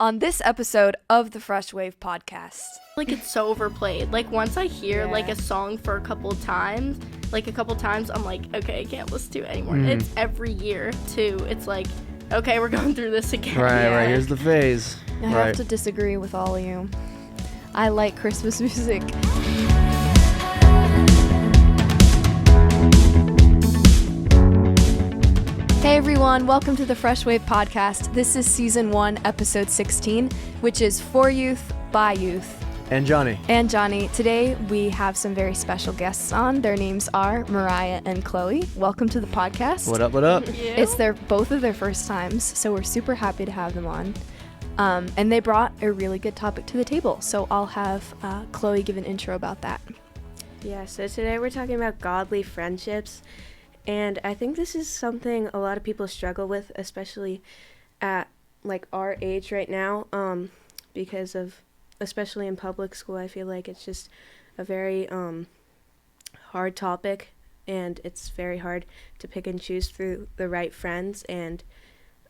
on this episode of the Fresh Wave podcast. Like, it's so overplayed. Like, once I hear like a song for a couple times, I'm like, okay, I can't listen to it anymore. It's every year too. It's like, okay, we're going through this again. Right, here's the phase. I have to disagree with all of you. I like Christmas music. Hey everyone, welcome to the Fresh Wave podcast. This is season 1, episode 16, which is for youth, by youth. And Johnny. Today we have some very special guests on. Their names are Moriah and Chloe. Welcome to the podcast. What up? It's both of their first times, so we're super happy to have them on. And they brought a really good topic to the table, so I'll have Chloe give an intro about that. Yeah, so today we're talking about godly friendships. And I think this is something a lot of people struggle with, especially at like our age right now, because of, especially in public school, I feel like it's just a very hard topic, and it's very hard to pick and choose through the right friends and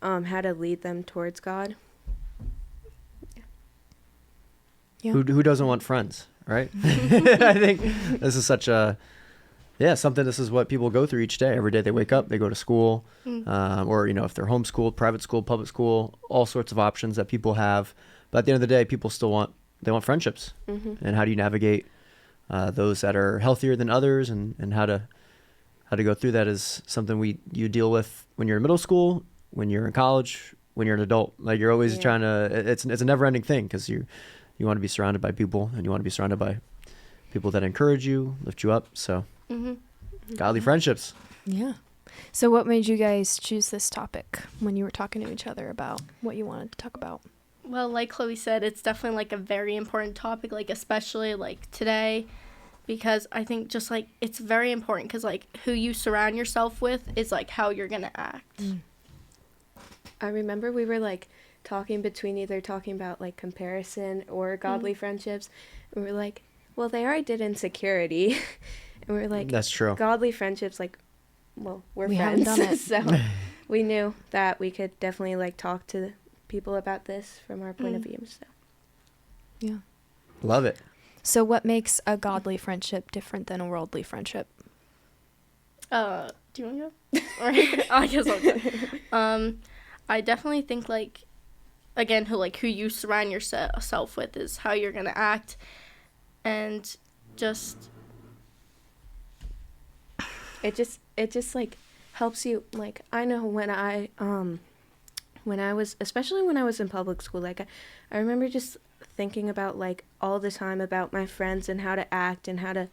how to lead them towards God. Yeah. Who doesn't want friends, right? I think this is such a... Yeah, this is what people go through each day. Every day they wake up, they go to school, or, if they're homeschooled, private school, public school, all sorts of options that people have. But at the end of the day, people still want friendships. And how do you navigate those that are healthier than others, and how to go through that is something you deal with when you're in middle school, when you're in college, when you're an adult. Like, you're always trying to, it's a never ending thing, because you want to be surrounded by people, and you want to be surrounded by people that encourage you, lift you up. So godly friendships. Yeah. So what made you guys choose this topic when you were talking to each other about what you wanted to talk about? Well, like Chloe said, it's definitely like a very important topic, like especially like today, because I think just like it's very important, because like who you surround yourself with is like how you're gonna act. I remember we were like talking about like comparison or godly friendships, and we were like, well, they already did insecurity. And we were like, that's true. Godly friendships, like, well, we haven't friends. done it. So we knew that we could definitely like talk to people about this from our point of view. So yeah, love it. So what makes a godly friendship different than a worldly friendship? Do you want to go? I guess I'll go. I definitely think like, again, who you surround yourself with is how you're gonna act, and just. It just like helps you. Like, I know when I was, especially when I was in public school, like I remember just thinking about like all the time about my friends and how to act and how to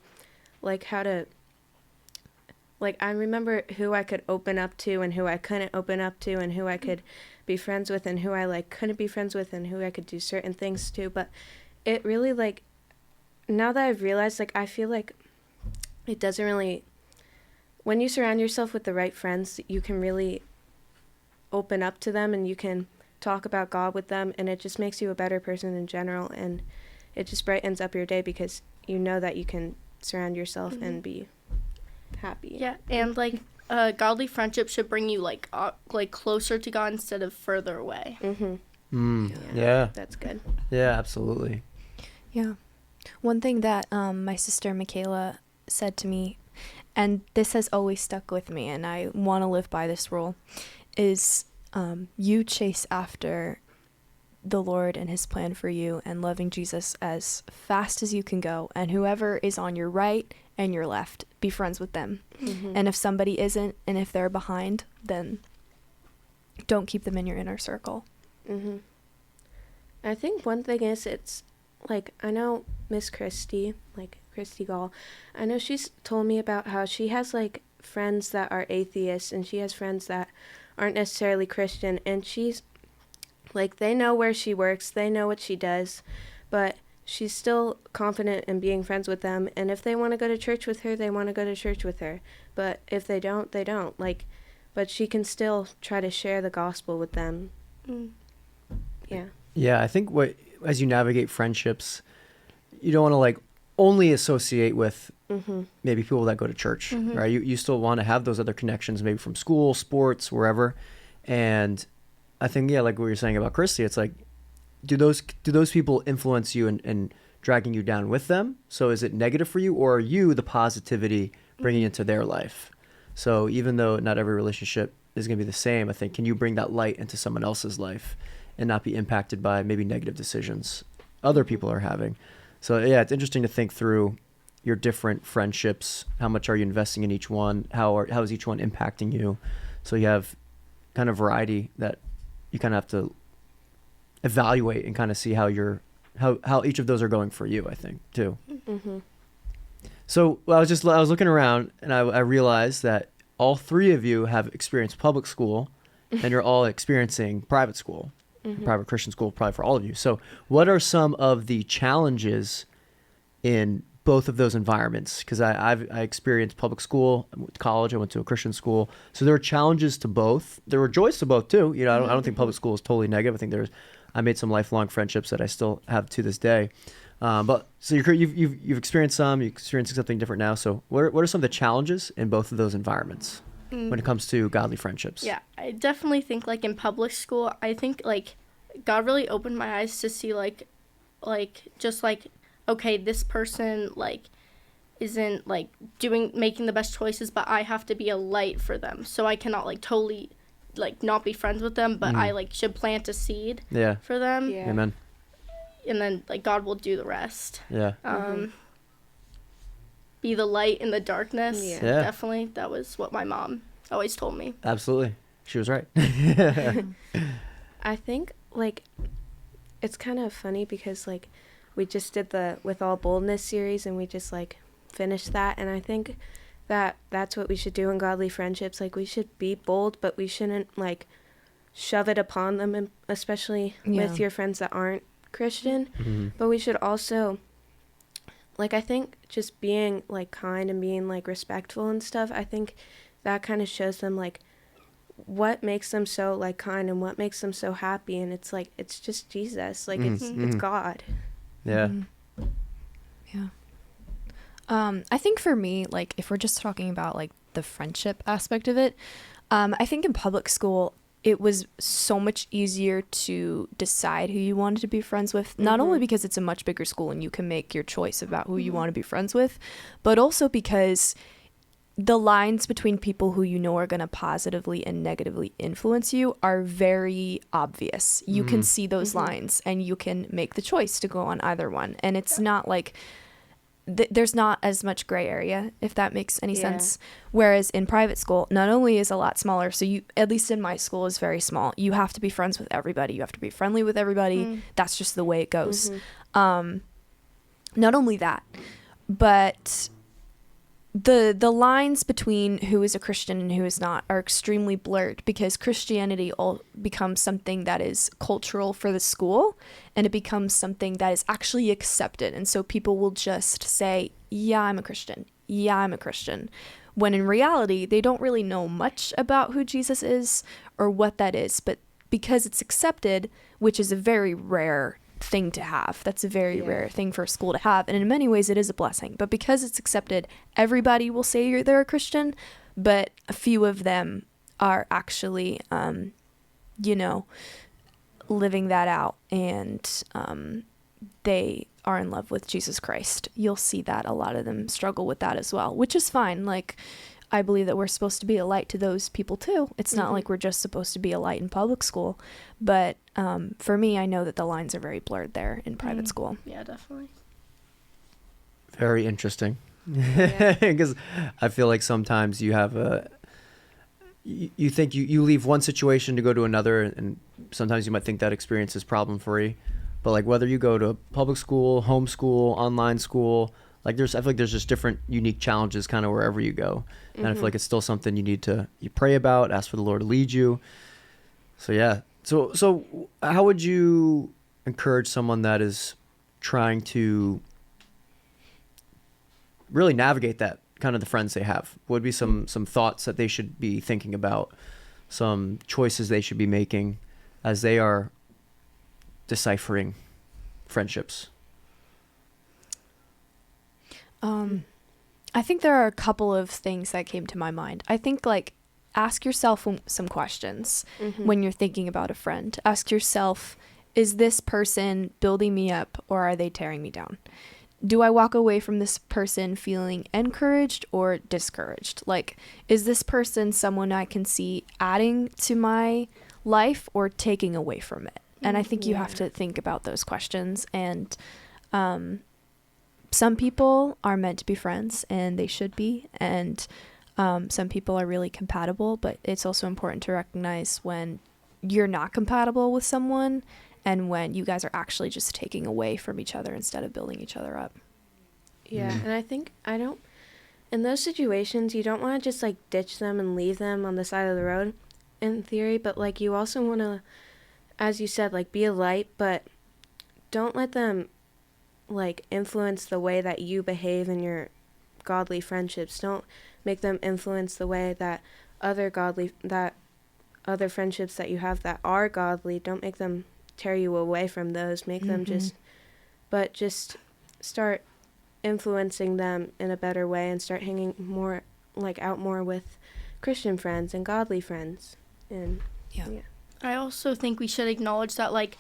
I remember who I could open up to and who I couldn't open up to, and who I could be friends with and who I like couldn't be friends with, and who I could do certain things to. But it really, like, now that I've realized, like, I feel like it doesn't really, when you surround yourself with the right friends, you can really open up to them, and you can talk about God with them, and it just makes you a better person in general, and it just brightens up your day because you know that you can surround yourself and be happy. Yeah, and like godly friendship should bring you like closer to God instead of further away. Yeah. That's good. Yeah, absolutely. Yeah. One thing that my sister Michaela said to me, and this has always stuck with me, and I want to live by this rule, is you chase after the Lord and his plan for you and loving Jesus as fast as you can go, and whoever is on your right and your left, be friends with them. And if somebody isn't, and if they're behind, then don't keep them in your inner circle. I think one thing is, it's like, I know Miss Christy, like Christy Gall, I know she's told me about how she has like friends that are atheists, and she has friends that aren't necessarily Christian, and she's like, they know where she works, they know what she does, but she's still confident in being friends with them, and if they want to go to church with her, they want to go to church with her, but if they don't, they don't. Like, but she can still try to share the gospel with them. Yeah, I think as you navigate friendships, you don't want to like only associate with maybe people that go to church, right? You still want to have those other connections, maybe from school, sports, wherever. And I think, yeah, like what you're saying about Christy, it's like do those people influence you and dragging you down with them? So is it negative for you, or are you the positivity bringing into their life? So even though not every relationship is going to be the same, I think, can you bring that light into someone else's life and not be impacted by maybe negative decisions other people are having? So yeah, it's interesting to think through your different friendships. How much are you investing in each one? How is each one impacting you? So you have kind of variety that you kind of have to evaluate and kind of see how each of those are going for you, I think, too. Mm-hmm. So I was looking around, and I realized that all three of you have experienced public school, and you're all experiencing private school, private Christian school, probably for all of you. So what are some of the challenges in both of those environments? Because I experienced public school, I went to college, I went to a Christian school. So there are challenges to both. There were joys to both too. I don't think public school is totally negative. I think I made some lifelong friendships that I still have to this day. But so you've experienced some, you're experiencing something different now. So what are some of the challenges in both of those environments when it comes to godly friendships? Yeah, I definitely think like in public school, I think like God really opened my eyes to see like just like, okay, this person like isn't like making the best choices, but I have to be a light for them. So I cannot like totally like not be friends with them, but I like should plant a seed for them. Yeah. Amen. And then like God will do the rest. Yeah. Be the light in the darkness. Yeah. Definitely. That was what my mom always told me. Absolutely. She was right. I think like it's kind of funny because like we just did the With All Boldness series and we just like finished that, and I think that's what we should do in godly friendships. Like we should be bold, but we shouldn't like shove it upon them, and especially with your friends that aren't Christian. Mm-hmm. But we should also like, I think just being like kind and being like respectful and stuff, I think that kind of shows them like what makes them so like kind and what makes them so happy. And it's like it's just Jesus, like it's God. Yeah. Yeah. I think for me, like if we're just talking about like the friendship aspect of it, I think in public school it was so much easier to decide who you wanted to be friends with, not only because it's a much bigger school and you can make your choice about who you want to be friends with, but also because the lines between people who you know are going to positively and negatively influence you are very obvious. You can see those lines and you can make the choice to go on either one. And it's not like there's not as much gray area, if that makes any sense. Whereas in private school, not only is a lot smaller, so you, at least in my school, is very small. You have to be friends with everybody. You have to be friendly with everybody. That's just the way it goes. Not only that, but the lines between who is a Christian and who is not are extremely blurred, because Christianity all becomes something that is cultural for the school, and it becomes something that is actually accepted. And so people will just say, yeah, I'm a Christian. Yeah, I'm a Christian. When in reality, they don't really know much about who Jesus is or what that is. But because it's accepted, which is a very rare thing to have, that's a very rare thing for a school to have, and in many ways it is a blessing, but because it's accepted, everybody will say they're a Christian, but a few of them are actually living that out, and they are in love with Jesus Christ. You'll see that a lot of them struggle with that as well, which is fine. Like, I believe that we're supposed to be a light to those people too. It's not like we're just supposed to be a light in public school. But for me, I know that the lines are very blurred there in private school. Yeah, definitely. Very interesting. Because I feel like sometimes you have you think you leave one situation to go to another, and sometimes you might think that experience is problem free. But like whether you go to public school, homeschool, online school, like I feel like there's just different unique challenges kind of wherever you go. And I feel like it's still something you pray about, ask for the Lord to lead you. So yeah. So how would you encourage someone that is trying to really navigate that, kind of the friends they have? What would be some thoughts that they should be thinking about, some choices they should be making as they are deciphering friendships? I think there are a couple of things that came to my mind. I think, like, ask yourself some questions when you're thinking about a friend. Ask yourself, is this person building me up or are they tearing me down? Do I walk away from this person feeling encouraged or discouraged? Like, is this person someone I can see adding to my life or taking away from it? And I think you have to think about those questions. And some people are meant to be friends, and they should be. And some people are really compatible, but it's also important to recognize when you're not compatible with someone and when you guys are actually just taking away from each other instead of building each other up. Yeah, and I think in those situations, you don't want to just like ditch them and leave them on the side of the road in theory, but like you also want to, as you said, like be a light, but don't let them like influence the way that you behave in your godly friendships. Don't make them influence the way that other friendships that you have that are godly, don't make them tear you away from those. Make them just start influencing them in a better way and start hanging more like out more with Christian friends and godly friends. And I also think we should acknowledge that like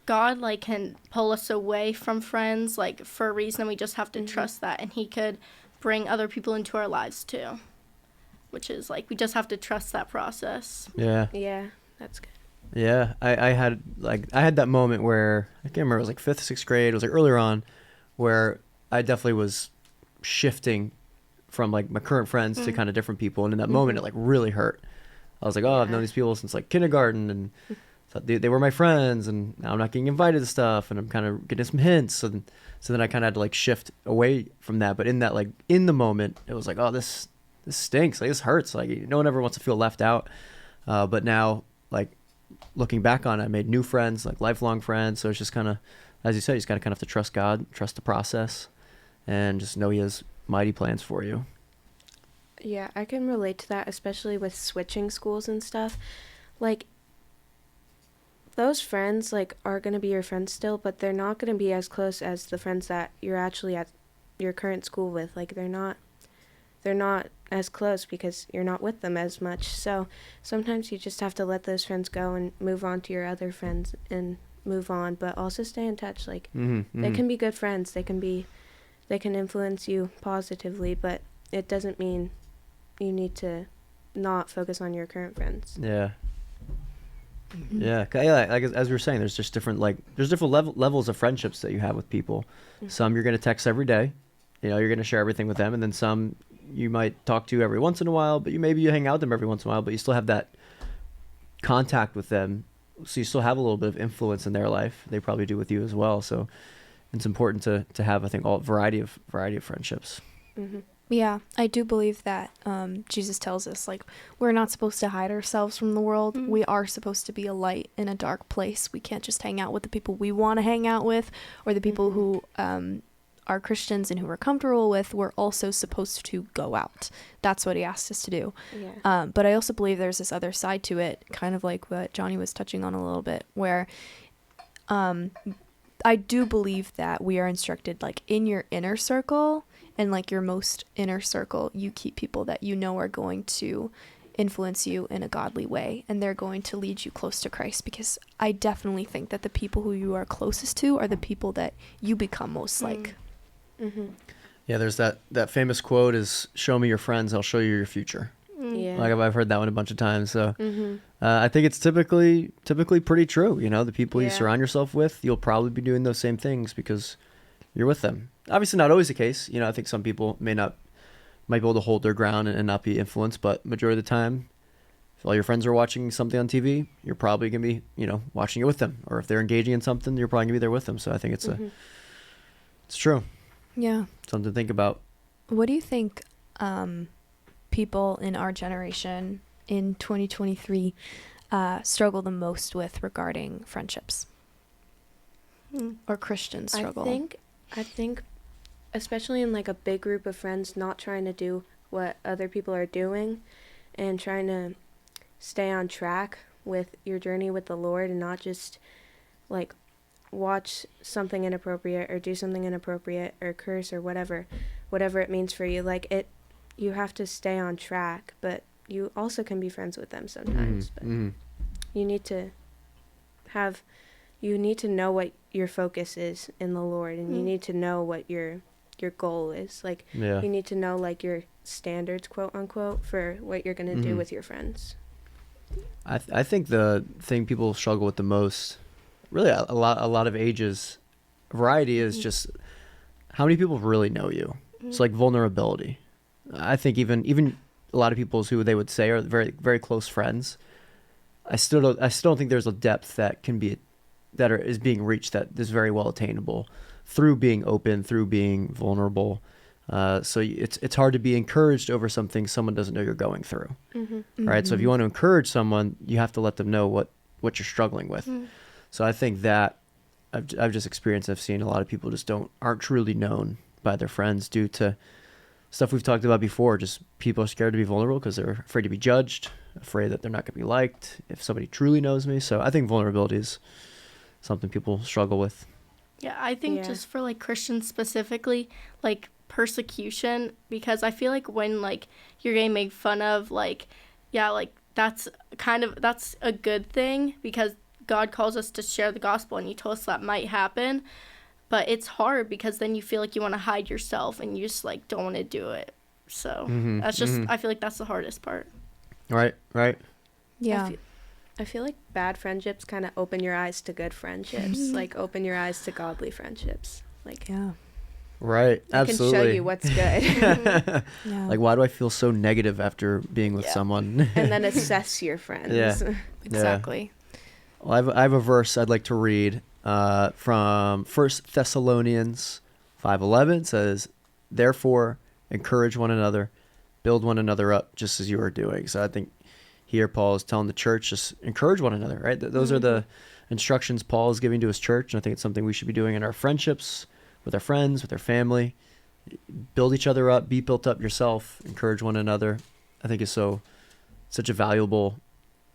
God like can pull us away from friends like for a reason. We just have to trust that, and he could bring other people into our lives too, which is like we just have to trust that process. Yeah, that's good. Yeah, I had that moment where I can't remember, it was like 5th, 6th grade. It was like earlier on, where I definitely was shifting from like my current friends to kind of different people, and in that moment it like really hurt. I was like, oh, I've known these people since like kindergarten, and thought they were my friends, and now I'm not getting invited to stuff, and I'm kind of getting some hints, and so then I kind of had to like shift away from that. But in that like in the moment, it was like, oh, this stinks, like this hurts, like no one ever wants to feel left out. But now like looking back on it, I made new friends, like lifelong friends. So it's just kind of, as you said, you just got to kind of have to trust God, trust the process, and just know he has mighty plans for you. Yeah, I can relate to that, especially with switching schools and stuff. Like, those friends, like, are going to be your friends still, but they're not going to be as close as the friends that you're actually at your current school with. Like, they're not as close because you're not with them as much. So sometimes you just have to let those friends go and move on to your other friends and move on, but also stay in touch. Like, they can be good friends. They can influence you positively, but it doesn't mean you need to not focus on your current friends. Yeah. Yeah, like as we were saying, there's just different levels of friendships that you have with people. Some you're going to text every day, you're going to share everything with them, and then some you might talk to every once in a while, but you hang out with them every once in a while, but you still have that contact with them, so you still have a little bit of influence in their life. They probably do with you as well. So it's important to have, I think, all variety of friendships. Yeah, I do believe that Jesus tells us, like, we're not supposed to hide ourselves from the world. We are supposed to be a light in a dark place. We can't just hang out with the people we want to hang out with, or the people who are Christians and who we're comfortable with. We're also supposed to go out. That's what he asked us to do. Yeah. But I also believe there's this other side to it, kind of like what Johnny was touching on a little bit, where I do believe that we are instructed, like, in your inner circle, and like your most inner circle, you keep people that you know are going to influence you in a godly way, and they're going to lead you close to Christ, because I definitely think that the people who you are closest to are the people that you become most like. Yeah, there's that famous quote is, show me your friends, I'll show you your future. Yeah. Like I've heard that one a bunch of times. So I think it's typically pretty true. The people you surround yourself with, you'll probably be doing those same things because you're with them. Obviously not always the case. I think some people might be able to hold their ground and not be influenced, but majority of the time, if all your friends are watching something on TV, you're probably going to be, watching it with them. Or if they're engaging in something, you're probably going to be there with them. So I think it's it's true. Yeah. Something to think about. What do you think people in our generation in 2023 struggle the most with regarding friendships? Or Christians struggle? I think especially in like a big group of friends, not trying to do what other people are doing and trying to stay on track with your journey with the Lord, and not just like watch something inappropriate or do something inappropriate or curse or whatever it means for you. Like, you have to stay on track, but you also can be friends with them sometimes. But you need to you need to know what your focus is in the Lord, and you need to know what your goal is. Like, Yeah. you need to know, like, your standards, quote unquote, for what you're going to do with your friends. I think the thing people struggle with the most, really a lot of ages, variety is just how many people really know you. It's like vulnerability. I think even a lot of people who they would say are very, very close friends, I still don't think there's a depth that is being reached that is very well attainable through being open, through being vulnerable. So it's hard to be encouraged over something someone doesn't know you're going through, right? So if you want to encourage someone, you have to let them know what you're struggling with. So I think that I've just experienced, I've seen a lot of people just aren't truly known by their friends due to stuff we've talked about before. Just people are scared to be vulnerable because they're afraid to be judged, afraid that they're not going to be liked if somebody truly knows me. So I think vulnerability is something people struggle with. Yeah, I think just for like Christians specifically, like persecution, because I feel like when like you're getting made fun of, like, yeah, like that's a good thing because God calls us to share the gospel and he told us that might happen. But it's hard because then you feel like you want to hide yourself and you just like don't want to do it. So that's just, I feel like that's the hardest part. Right. Yeah. I feel like bad friendships kind of open your eyes to good friendships, like open your eyes to godly friendships. Like, Yeah. Right. Absolutely. Can show you what's good. Yeah. Like, why do I feel so negative after being with someone? And then assess your friends. Yeah. Exactly. Well, I have a verse I'd like to read from 1 Thessalonians 5:11. Says, "Therefore, encourage one another, build one another up, just as you are doing." So I think here Paul is telling the church, just encourage one another, right? Those are the instructions Paul is giving to his church, and I think it's something we should be doing in our friendships, with our friends, with our family. Build each other up, be built up yourself, encourage one another. I think is such a valuable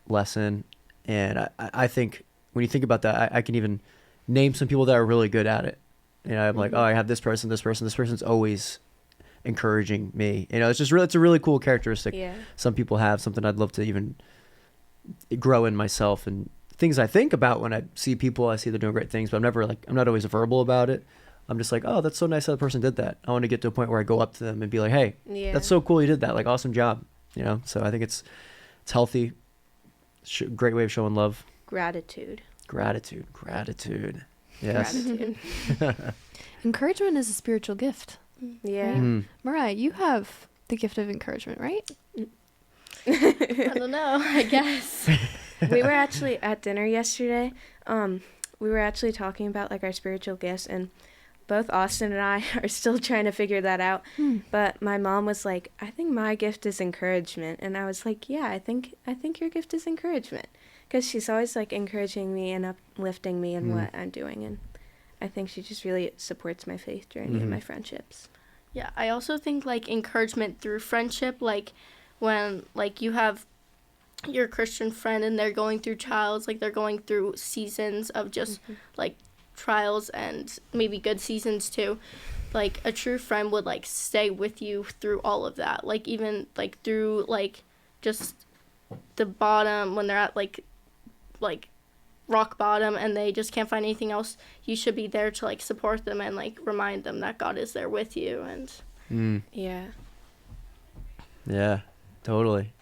lesson. And I think when you think about that, I can even name some people that are really good at it. You know, I'm like, oh, I have this person's always encouraging me. You know, it's a really cool characteristic. Yeah. Some people have, something I'd love to even grow in myself, and things I think about when I see people, I see they're doing great things, but I'm not always verbal about it. I'm just like, oh, that's so nice that the person did that. I want to get to a point where I go up to them and be like, hey, that's so cool you did that. Like, awesome job. You know, so I think it's healthy. Great way of showing love. Gratitude. Yes. Gratitude. Encouragement is a spiritual gift. Yeah. Right? Mariah, you have the gift of encouragement, right? I don't know, I guess. We were actually at dinner yesterday. We were actually talking about like our spiritual gifts, and both Austin and I are still trying to figure that out. But my mom was like, I think my gift is encouragement. And I was like, yeah, I think your gift is encouragement. Because she's always like encouraging me and uplifting me in what I'm doing. And I think she just really supports my faith journey and my friendships. Yeah, I also think like encouragement through friendship, like when like you have your Christian friend and they're going through trials, like they're going through seasons of just like trials and maybe good seasons too. Like a true friend would like stay with you through all of that, like even like through like just the bottom when they're at like rock bottom and they just can't find anything else. You should be there to like support them and like remind them that God is there with you. And Yeah, totally.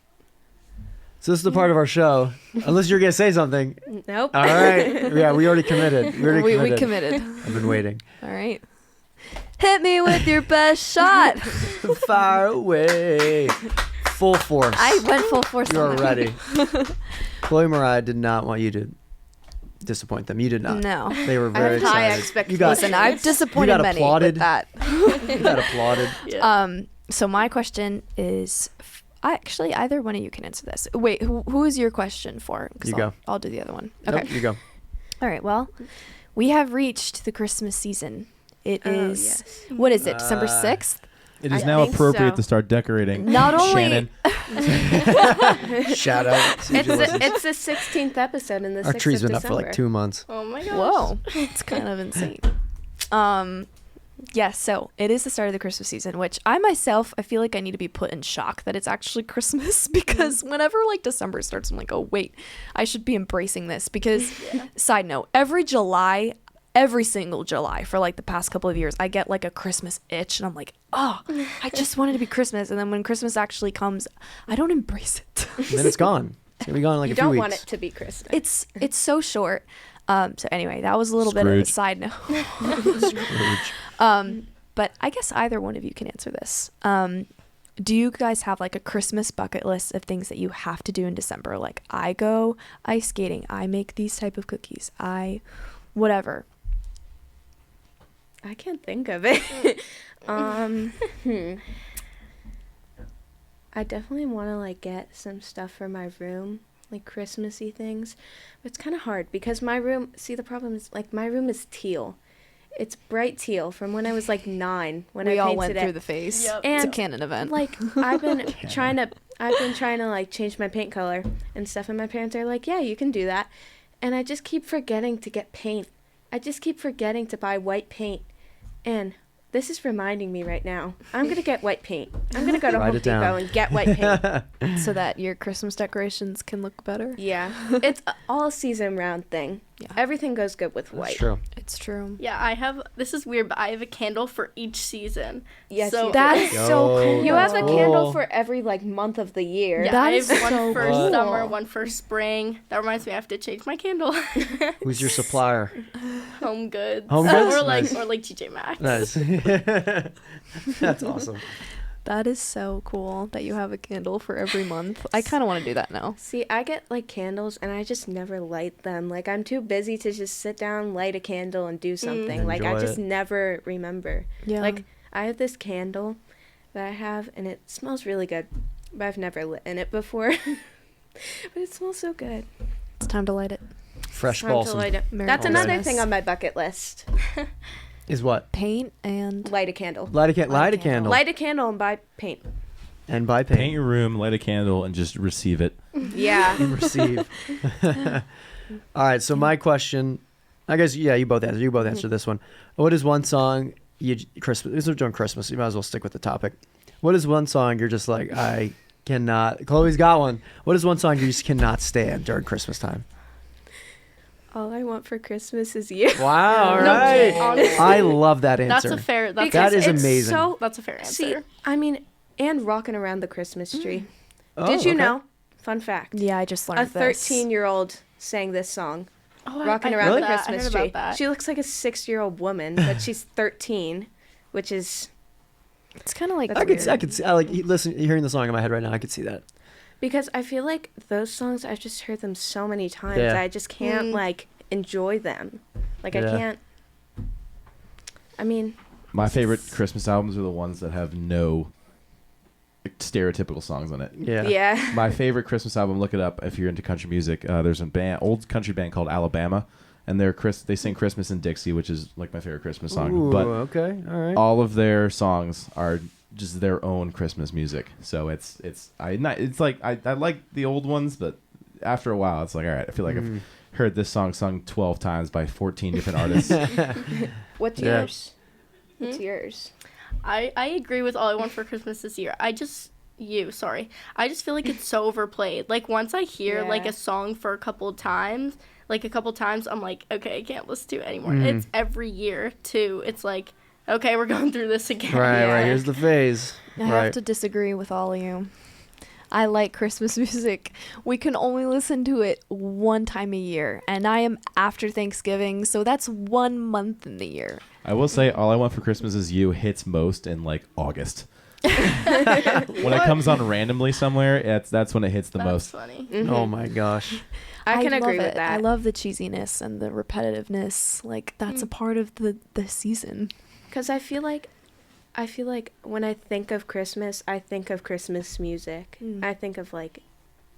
So this is the part of our show, unless you're gonna say something. Nope. All right. Yeah, we already committed. We committed. I've been waiting. All right. Hit me with your best shot. Far away. Full force. I went full force. You are ready. Chloe and Moriah did not want you to disappoint them. You did not. No. They were I very have high excited. expectations. Listen, I've disappointed many applauded. with that. You got applauded. yeah. So my question is, actually, either one of you can answer this. Wait, who is your question for? 'Cause You go. I'll do the other one. Okay. Nope, you go. All right. Well, we have reached the Christmas season. It is. Yes. What is it? December 6th. It is I now think appropriate so. to start decorating. Not only- Shannon. Shout out. It's the 16th episode in the 6th Our tree's of been up for like December. 2 months. Oh my gosh. Whoa, it's kind of insane. Yes, so it is the start of the Christmas season, which I myself, I feel like I need to be put in shock that it's actually Christmas because whenever like December starts, I'm like, oh wait, I should be embracing this because side note, every single July for like the past couple of years, I get like a Christmas itch and I'm like, oh, I just want it to be Christmas. And then when Christmas actually comes, I don't embrace it. And then it's gone. It's gonna be gone in like You a few don't weeks. want it to be Christmas. It's so short. So anyway, that was a little bit of a Scrooge. side note. But I guess either one of you can answer this. Do you guys have like a Christmas bucket list of things that you have to do in December? Like I go ice skating, I make these type of cookies, whatever. I can't think of it. I definitely want to like get some stuff for my room, like Christmassy things. But it's kind of hard because my room, see the problem is like my room is teal. It's bright teal from when I was like 9 when We I all painted went it. through the phase. Yep. It's a And, canon event. Like I've been trying to like change my paint color and stuff, and my parents are like, yeah, you can do that. And I just keep forgetting to get paint. I just keep forgetting to buy white paint. And this is reminding me right now. I'm going to get white paint. I'm going to go to Write Home it down. Depot and get white paint. So that your Christmas decorations can look better. Yeah. It's a all season round thing. Yeah. Everything goes good with That's white. true. It's true. Yeah, this is weird, but I have a candle for each season. Yes, So you do. That is so Yo, cool. You have that's a cool. candle for every like month of the year. Yeah, That I is have one so for cool. summer, one for spring. That reminds me, I have to change my candle. Who's your supplier? Home Goods. Home Goods? Or like Nice. TJ Maxx. Nice. That's awesome. That is so cool that you have a candle for every month. I kind of want to do that now. See, I get like candles and I just never light them. Like I'm too busy to just sit down, light a candle and do something. Like I Enjoy just it. never remember. Yeah. Like I have this candle that I have and it smells really good, but I've never lit in it before. But it smells so good. It's time to light it. Fresh Time to balsam light it. Merry That's another Christmas. thing on my bucket list. is what? Paint and Light a candle. Light a candle. candle. Light a candle and buy paint. And buy Paint paint. your room, light a candle, and just receive it. Yeah. And receive. All right. So my question, I guess, yeah, you both answer. You both answer this one. What is one song Christmas? This is during Christmas. You might as well stick with the topic. What is one song you're just like, I cannot? Chloe's got one. What is one song you just cannot stand during Christmas time? All I want for Christmas is you. Wow. All No, right. honestly, I love that answer. That's a fair. That's That a, is it's amazing. So, That's a fair answer. see, I mean, and rocking around the Christmas tree. Oh, Did you okay. know? Fun fact. yeah, I just learned A this. 13-year-old sang this song, Oh, rocking I around heard the that. I Christmas heard tree. about that. She looks like a 6-year-old woman, but she's 13, which is It's kind of like That's I could, weird. I could see. I like listen, hearing the song in my head right now. I could see that. because I feel like those songs I've just heard them so many times. Yeah. I just can't like enjoy them. Like I Yeah. can't. I mean, My favorite Christmas albums are the ones that have no stereotypical songs on it. Yeah. yeah. My favorite Christmas album, look it up if you're into country music. There's a old country band called Alabama, and they sing Christmas in Dixie, which is like my favorite Christmas song. Ooh, But okay. All right. all of their songs are just their own Christmas music. So it's like I like the old ones, but after a while, it's like, all right, I feel like I've heard this song sung 12 times by 14 different artists. What's Yeah. yours? What's yours? I agree with All I Want for Christmas this year. I just feel like it's so overplayed. Like once I hear like Yeah. a song for a couple times, I'm like, okay, I can't listen to it anymore. It's every year too. It's like, okay, we're going through this again. Right. Yeah. Right. Here's the phase. I right. have to disagree with all of you. I like Christmas music. We can only listen to it one time a year, and I am after Thanksgiving, so that's 1 month in the year. I will say All I Want for Christmas Is You hits most in like August. When it comes on randomly somewhere, that's when it hits the That's most. funny. Oh my gosh. I can love agree with it. that. I love the cheesiness and the repetitiveness. Like that's a part of the season. Because I feel like when I think of Christmas, I think of Christmas music. I think of like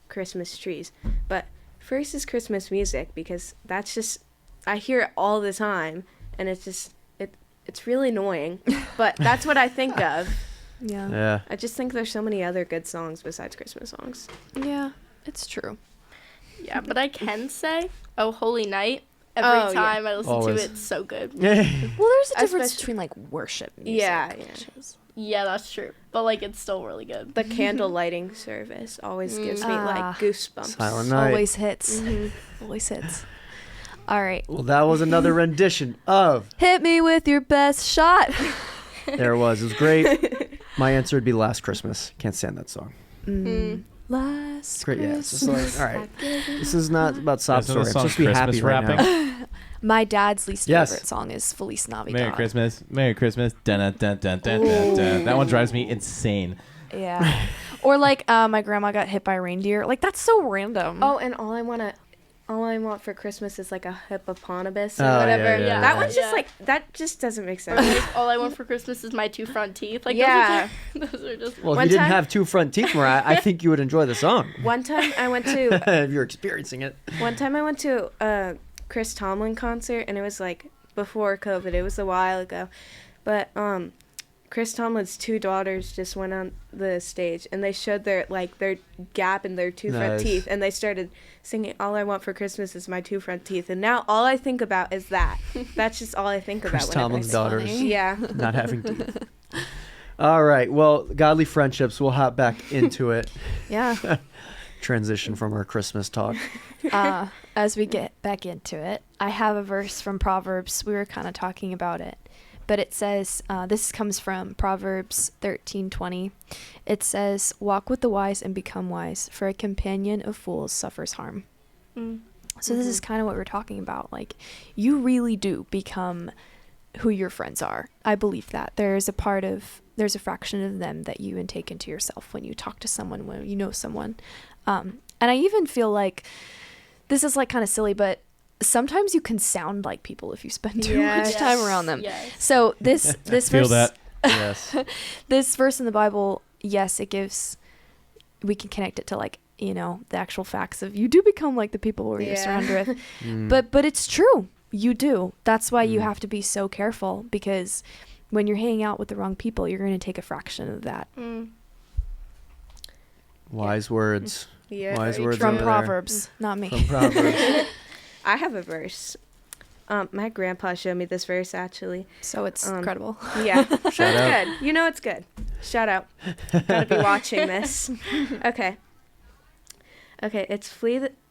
Christmas trees. But first is Christmas music because that's just I hear it all the time and it's just it's really annoying. But that's what I think of. Yeah. Yeah. I just think there's so many other good songs besides Christmas songs. Yeah, it's true. Yeah, but I can say, Oh Holy Night every Oh, yeah. time I listen Always. to it. It's so good. Well, there's a difference Especially- between like worship music. Yeah, yeah. which is- Yeah, that's true. But like, it's still really good. The candle lighting service always gives me like Ah. goosebumps. Silent Night. Always hits. Mhm. Always hits. All right. Well, that was another rendition of. Hit me with your best shot. There it was. It was great. My answer would be Last Christmas. Can't stand that song. Last Great. Yeah. It's just Christmas. like, all right. This is not about sob Isn't the story. I'm song supposed to be happy Christmas right rapping? now. My dad's least Yes. favorite song is Feliz Navidad. Merry Christmas, Merry Christmas. Dun, dun, dun, dun, dun, dun, dun. That one drives me insane. Yeah. Or like my grandma got hit by a reindeer. Like that's so random. Oh, and all I want for Christmas is like a hippopotamus or Oh, yeah, whatever. yeah, That yeah. one's just Yeah. like that just doesn't make Or sense. like, all I want for Christmas is my 2 front teeth. Like, Yeah. those are just. Well, if One you didn't time- have 2 front teeth, Mariah, I think you would enjoy the song. One time I went to If you're experiencing it. a Chris Tomlin concert, and it was like before COVID. It was a while ago, but Chris Tomlin's 2 daughters just went on the stage, and they showed their gap in their 2 front Nice. teeth, and they started singing "All I Want for Christmas Is My 2 Front Teeth," and now all I think about is that. That's just all I think about. Chris whenever I Tomlin's see- daughters funny. Yeah. not having teeth. All right. Well, godly friendships. We'll hop back into it. Yeah. Transition from our Christmas talk. As we get back into it, I have a verse from Proverbs. We were kind of talking about it, but it says, this comes from Proverbs 13:20. It says, "Walk with the wise and become wise, for a companion of fools suffers harm." So this is kind of what we're talking about. Like, you really do become who your friends are. I believe that there's a fraction of them that you intake into yourself when you talk to someone, when you know someone. And I even feel like this is like kind of silly, but sometimes you can sound like people if you spend too much Yes. time around them. Yes. So this Feel verse, that. Yes. this verse in the Bible, yes, we can connect it to like, the actual facts of you do become like the people where you're Yeah. surrounded with. Mm. But it's true. You do. That's why you Mm. have to be so careful, because when you're hanging out with the wrong people, you're going to take a fraction of that. Wise words. Yeah. Wise very words true. From over there. Proverbs, not me. From Proverbs. I have a verse. My grandpa showed me this verse actually. So it's credible. Yeah. So it's Shout out. good. You know it's good. Shout out. Gotta be watching this. Okay. Okay, it's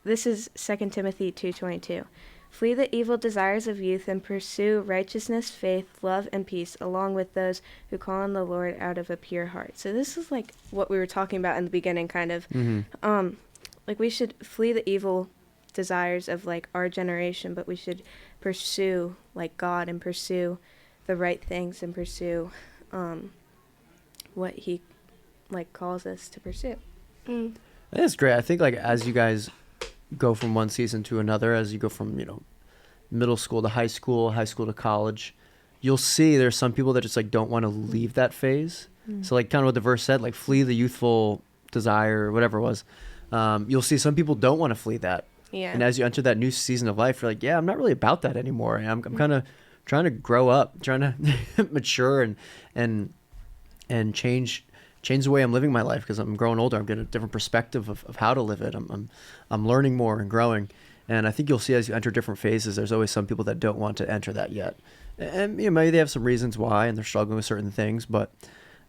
this is 2 Timothy 2:22. Flee the evil desires of youth and pursue righteousness, faith, love, and peace, along with those who call on the Lord out of a pure heart. So this is like what we were talking about in the beginning, kind of. Like we should flee the evil desires of like our generation, but we should pursue like God and pursue the right things and pursue what he like calls us to pursue. That's great. I think like as you guys go from one season to another, as you go from, middle school to high school to college, you'll see there's some people that just like don't want to leave that phase. So like kind of what the verse said, like flee the youthful desire or whatever it was. You'll see some people don't want to flee that. Yeah. And as you enter that new season of life, you're like, yeah, I'm not really about that anymore. I'm kind of trying to grow up, trying to mature and change the way I'm living my life, because I'm growing older. I'm getting a different perspective of how to live it. I'm learning more and growing. And I think you'll see as you enter different phases, there's always some people that don't want to enter that yet. And maybe they have some reasons why, and they're struggling with certain things. But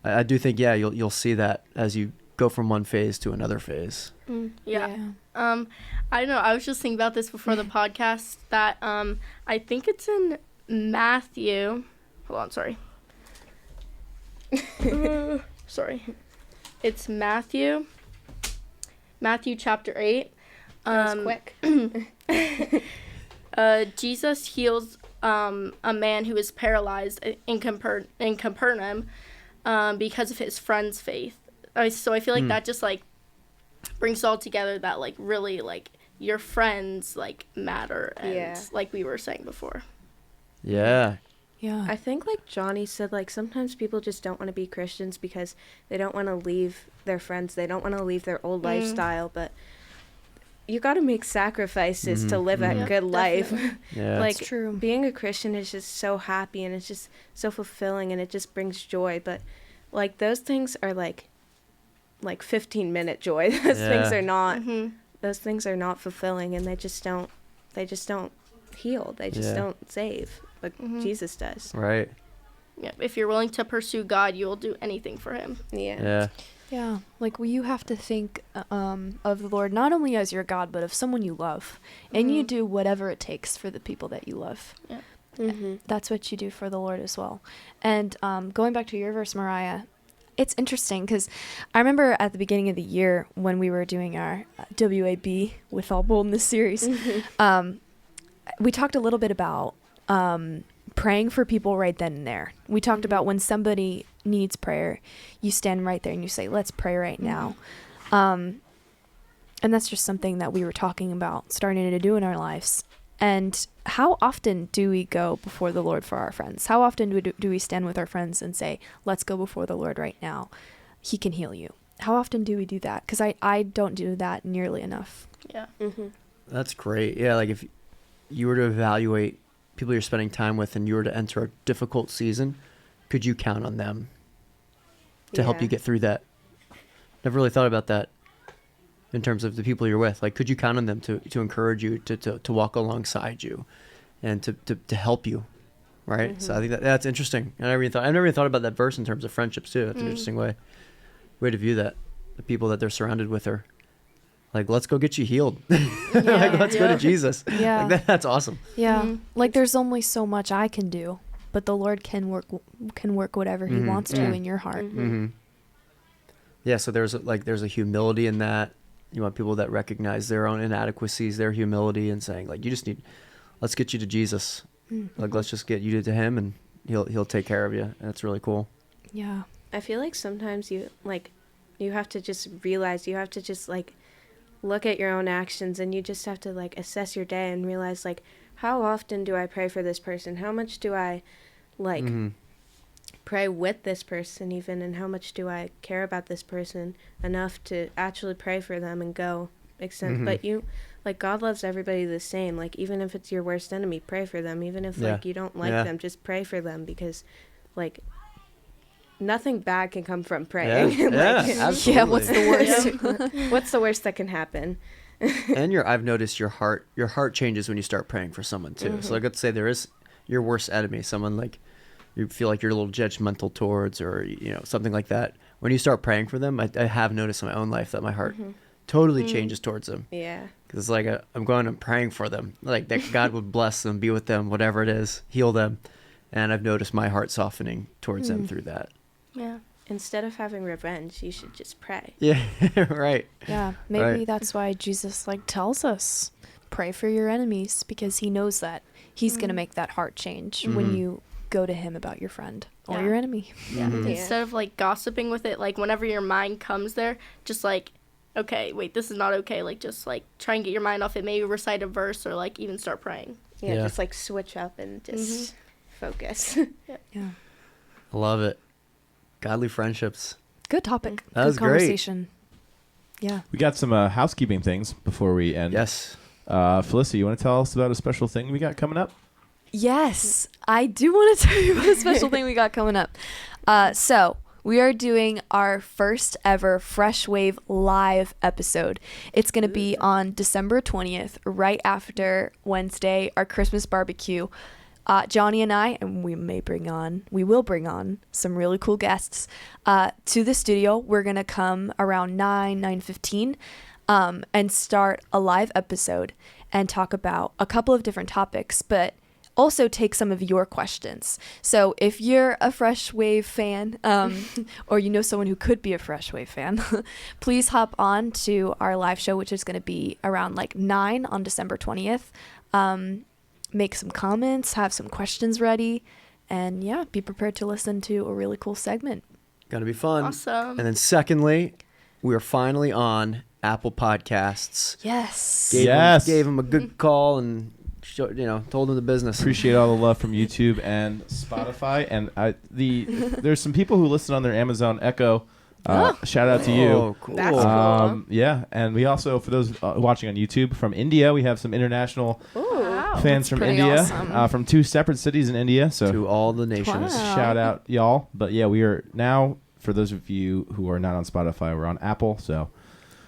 I do think, yeah, you'll see that as you go from one phase to another phase. Yeah. I don't know. I was just thinking about this before the podcast that I think it's in Matthew. Hold on, sorry. Sorry. It's Matthew chapter 8. That was quick. Jesus heals a man who is paralyzed in Capernaum because of his friend's faith. So I feel like that just like brings all together that like really like your friends like matter, and like we were saying before. Yeah. Yeah. I think like Johnny said, like sometimes people just don't want to be Christians because they don't want to leave their friends. They don't want to leave their old lifestyle, but you got to make sacrifices to live a good life. Yeah. Like It's true. being a Christian is just so happy and it's just so fulfilling and it just brings joy. But like those things are like 15-minute joy. Those things Yeah. are not. Those things are not fulfilling, and they just don't heal. They just Yeah. don't save, but Jesus does. Right. Yeah, if you're willing to pursue God, you will do anything for him. Yeah. Yeah. Yeah, like you have to think of the Lord not only as your God, but of someone you love, and you do whatever it takes for the people that you love. Yeah. Mm-hmm. That's what you do for the Lord as well. And going back to your verse, Moriah, it's interesting because I remember at the beginning of the year when we were doing our WAB with All Boldness series, we talked a little bit about praying for people right then and there. We talked about when somebody needs prayer, you stand right there and you say, let's pray right now. And that's just something that we were talking about starting to do in our lives. And how often do we go before the Lord for our friends? How often do we stand with our friends and say, let's go before the Lord right now? He can heal you. How often do we do that? Because I don't do that nearly enough. Yeah. Mm-hmm. That's great. Yeah, like if you were to evaluate people you're spending time with and you were to enter a difficult season, could you count on them to help you get through that? Never really thought about that in terms of the people you're with. Like, could you count on them to encourage you, to walk alongside you and to help you? Right. So I think that's interesting. I never even thought about that verse in terms of friendships too. That's an interesting way to view that. The people that they're surrounded with are like, let's go get you healed. Like, let's go to Jesus. Yeah. Like that's awesome. Yeah. Like there's only so much I can do, but the Lord can work whatever he wants to in your heart. Mm-hmm. Yeah. So there's a humility in that. You want people that recognize their own inadequacies, their humility, and saying like, let's get you to Jesus. Like, let's just get you to him, and he'll take care of you. And it's really cool. Yeah. I feel like sometimes you have to just realize, you have to just like look at your own actions, and you just have to like assess your day and realize like, how often do I pray for this person? How much do I like pray with this person even, and how much do I care about this person enough to actually pray for them and go extend. But God loves everybody the same. Like, even if it's your worst enemy, pray for them. Even if like you don't like them, just pray for them, because like nothing bad can come from praying. Absolutely. Yeah, what's the worst? What's the worst that can happen? And I've noticed your heart changes when you start praying for someone too. So like, let's say there is your worst enemy, someone like you feel like you're a little judgmental towards, or something like that. When you start praying for them, I have noticed in my own life that my heart totally changes towards them. Yeah. Because it's like I'm going and praying for them, like that God would bless them, be with them, whatever it is, heal them. And I've noticed my heart softening towards them through that. Yeah. Instead of having revenge, you should just pray. Yeah, right. Yeah, maybe Right. that's why Jesus tells us pray for your enemies, because he knows that he's going to make that heart change when you go to him about your friend or your enemy. Yeah. Instead of gossiping with it, whenever your mind comes there, just okay, wait, this is not okay. Just try and get your mind off it. Maybe recite a verse, or even start praying. Yeah, Yeah. just switch up and just focus. Yeah. I love it. Godly friendships. Good topic. That Good was great. conversation. Yeah. We got some housekeeping things before we end. Yes. Felicity, you want to tell us about a special thing we got coming up? Yes, I do want to tell you about a special thing we got coming up. So we are doing our first ever Fresh Wave live episode. It's going to be on December 20th, right after Wednesday, our Christmas barbecue. Johnny and I, and we will bring on some really cool guests to the studio. We're going to come around 9:15 and start a live episode and talk about a couple of different topics, but also take some of your questions. So if you're a Fresh Wave fan, or someone who could be a Fresh Wave fan, please hop on to our live show, which is going to be around 9 on December 20th. Make some comments, have some questions ready, and be prepared to listen to a really cool segment. Gonna be fun. Awesome. And then secondly, we are finally on Apple Podcasts. Yes. Gave him a good call and told him the business. Appreciate all the love from YouTube and Spotify, and there's some people who listen on their Amazon Echo. Shout out to you. Oh, cool. That's cool. Yeah, and we also, for those watching on YouTube from India, we have some international fans from pretty India, awesome. from 2 separate cities in India. So To all the nations. Wow. shout out y'all. But yeah, we are now, for those of you who are not on Spotify, we're on Apple. So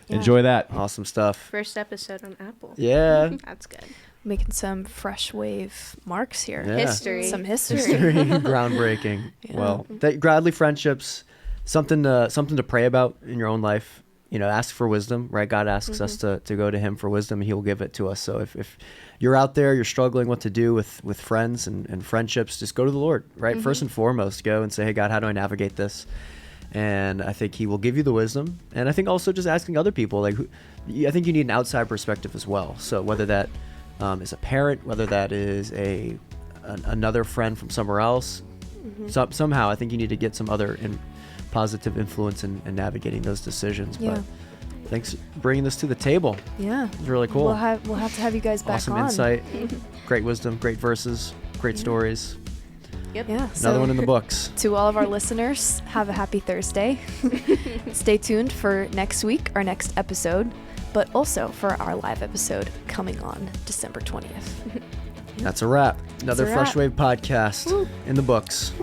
enjoy that. Awesome stuff. First episode on Apple. Yeah. That's good. making some fresh wave marks here. Yeah. History. Some history. Groundbreaking. Yeah. Well, that godly friendships, something to pray about in your own life. You know, ask for wisdom, right? God asks us to go to him for wisdom, and he will give it to us. So if you're out there, you're struggling what to do with friends and friendships, just go to the Lord, right? First and foremost, go and say, hey, God, how do I navigate this? And I think he will give you the wisdom. And I think also just asking other people, like, I think you need an outside perspective as well. So whether that is a parent, whether that is another friend from somewhere else, somehow I think you need to get some other positive influence in navigating those decisions. Yeah. But thanks for bringing this to the table. Yeah. It's really cool. We'll have to have you guys back Awesome on. insight, great wisdom, great verses, great stories. Yep. Yeah. Another one in the books. To all of our listeners, have a happy Thursday. Stay tuned for next week, our next episode, but also for our live episode coming on December 20th. That's a wrap. Another a Fresh wrap. Wave podcast in the books.